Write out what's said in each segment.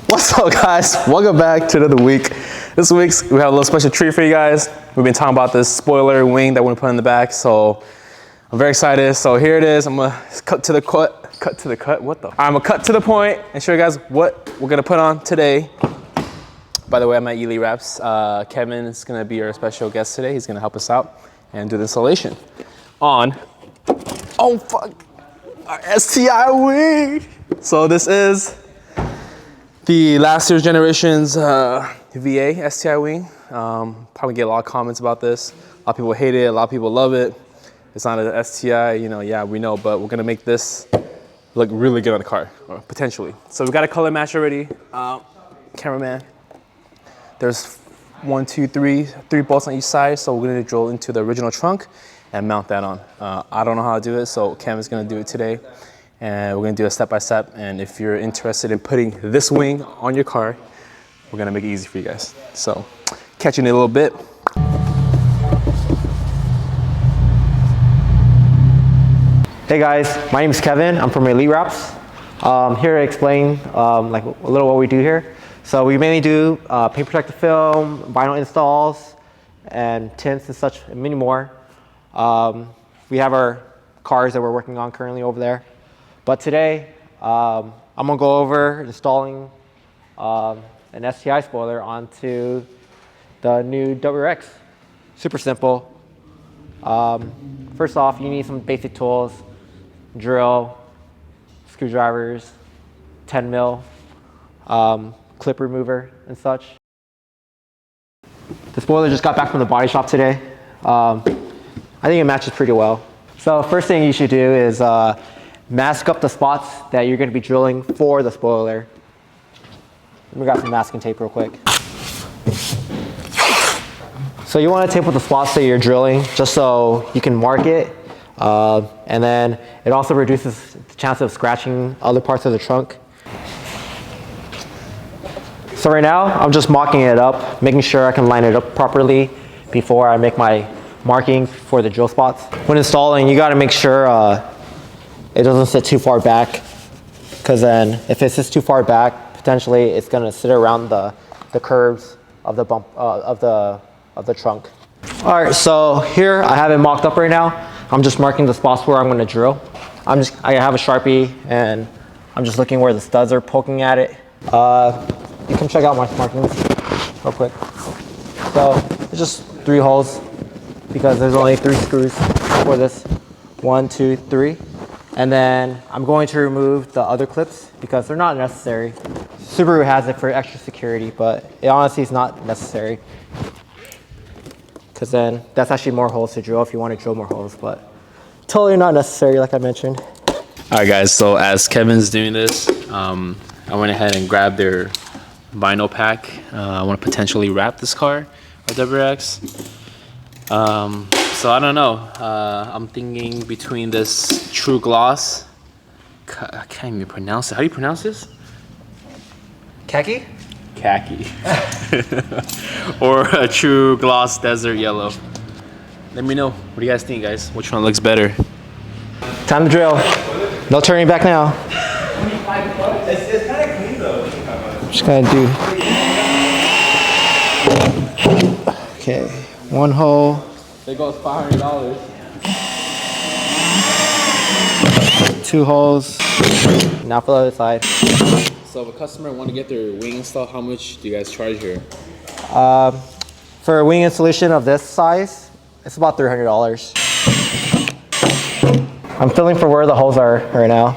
What's up, guys? Welcome back to another week. This week we have a little special treat for you guys. We've been talking about this spoiler wing that we're gonna put in the back, so I'm very excited. So here it is. I'm gonna cut to the point and show you guys what we're gonna put on today. By the way, I'm at Ely Wraps. Kevin is gonna be our special guest today. He's gonna help us out and do the installation on, oh fuck, our STI wing. So this is the last year's generation's VA STI wing. Probably get a lot of comments about this. A lot of people hate it, a lot of people love it. It's not an STI, you know, yeah, we know, but we're gonna make this look really good on the car, or potentially. So we've got a color match already. Cameraman, there's three bolts on each side, so we're gonna drill into the original trunk and mount that on. I don't know how to do it, so Cam is gonna do it today. And we're gonna do a step-by-step, and if you're interested in putting this wing on your car, we're gonna make it easy for you guys. So, catch you in a little bit. Hey guys, my name is Kevin. I'm from Ely Wraps. Here to explain like a little what we do here. So we mainly do paint protective film, vinyl installs, and tints and such, and many more. We have our cars that we're working on currently over there. But today, I'm gonna go over installing an STI spoiler onto the new WRX. Super simple. First off, you need some basic tools: drill, screwdrivers, 10 mil, clip remover, and such. The spoiler just got back from the body shop today. I think it matches pretty well. So first thing you should do is mask up the spots that you're going to be drilling for the spoiler. We got some masking tape real quick. So you want to tape with the spots that you're drilling just so you can mark it. And then it also reduces the chance of scratching other parts of the trunk. So right now I'm just mocking it up, making sure I can line it up properly before I make my marking for the drill spots. When installing, you got to make sure it doesn't sit too far back, because then if it sits too far back, potentially it's going to sit around the curves of the bump of the trunk. All right, so here I have it mocked up right now. I'm just marking the spots where I'm going to drill. I have a Sharpie and I'm just looking where the studs are poking at it. You can check out my markings real quick. So it's just 3 holes because there's only 3 screws for this. 1, 2, 3. And then I'm going to remove the other clips because they're not necessary. Subaru has it for extra security, but it honestly is not necessary. Because then that's actually more holes to drill if you want to drill more holes, but totally not necessary like I mentioned. All right, guys, so as Kevin's doing this, I went ahead and grabbed their vinyl pack. I want to potentially wrap this car, a WRX. So I don't know. I'm thinking between this True Gloss. I can't even pronounce it. How do you pronounce this? Khaki? Khaki. Or a True Gloss Desert Yellow. Let me know. What do you guys think, guys? Which one looks better? Time to drill. No turning back now. It's kind of clean though. I'm just gonna do. Okay, 1 hole. There goes $500. 2 holes. Now for the other side. So if a customer want to get their wing installed, how much do you guys charge here? For a wing installation of this size, it's about $300. I'm feeling for where the holes are right now.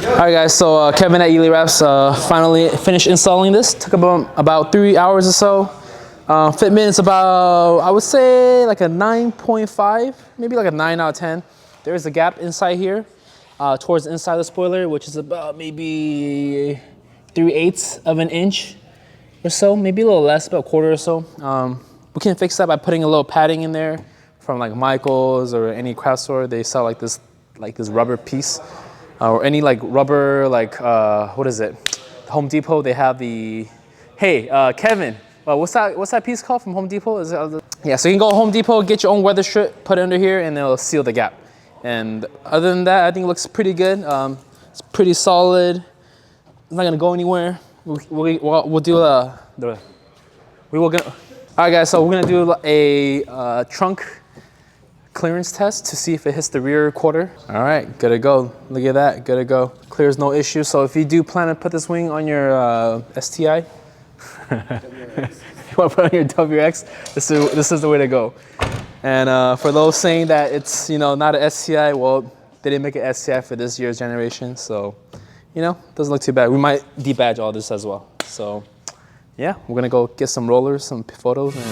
All right, guys, so Kevin at Ely Wraps finally finished installing this. Took about 3 hours or so. Fitment is about, I would say, like a 9.5, maybe like a 9 out of 10. There is a gap inside here towards the inside of the spoiler, which is about maybe 3/8 of an inch or so, maybe a little less, about a quarter or so. We can fix that by putting a little padding in there from like Michael's or any craft store. They sell like this rubber piece. Or any like rubber, like, what is it? Home Depot, they have the, hey, Kevin, what's that piece called from Home Depot? Is it, yeah, so you can go to Home Depot, get your own weather strip, put it under here, and it'll seal the gap. And other than that, I think it looks pretty good. It's pretty solid. It's not gonna go anywhere. We'll do all right, guys. So we're gonna do a trunk clearance test to see if it hits the rear quarter. All right, good to go. Look at that, good to go. Clears, no issue. So if you do plan to put this wing on your STI, you want to put on your WX, this is the way to go. And for those saying that it's, you know, not an STI, well, they didn't make an STI for this year's generation, so, you know, doesn't look too bad. We might debadge all this as well. So, yeah, we're gonna go get some rollers, some photos, and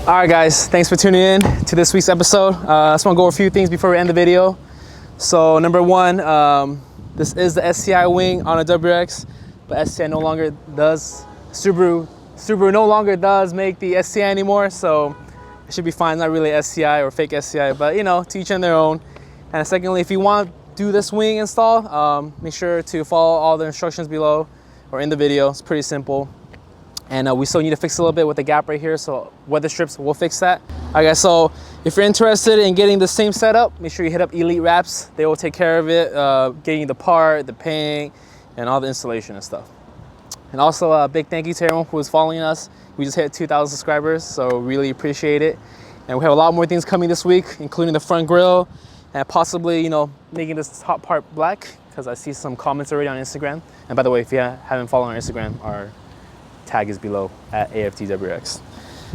all right, guys, thanks for tuning in to this week's episode. I just want to go over a few things before we end the video. So number one, this is the STI wing on a WX, but STI no longer does, Subaru no longer does make the STI anymore, so it should be fine. Not really STI or fake STI, but you know, to each on their own. And secondly, if you want to do this wing install, make sure to follow all the instructions below or in the video. It's pretty simple. And we still need to fix a little bit with the gap right here, so weather strips, we'll fix that. All right, guys, so if you're interested in getting the same setup, make sure you hit up Elite Wraps. They will take care of it, getting the part, the paint, and all the installation and stuff. And also a big thank you to everyone who is following us. We just hit 2,000 subscribers, so really appreciate it. And we have a lot more things coming this week, including the front grille, and possibly, you know, making this top part black, because I see some comments already on Instagram. And by the way, if you haven't followed our Instagram, our tag is below at AFTWX.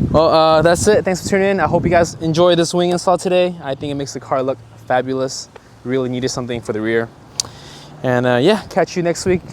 Well, that's it. Thanks for tuning in. I hope you guys enjoyed this wing install today. I think it makes the car look fabulous. Really needed something for the rear. And yeah, catch you next week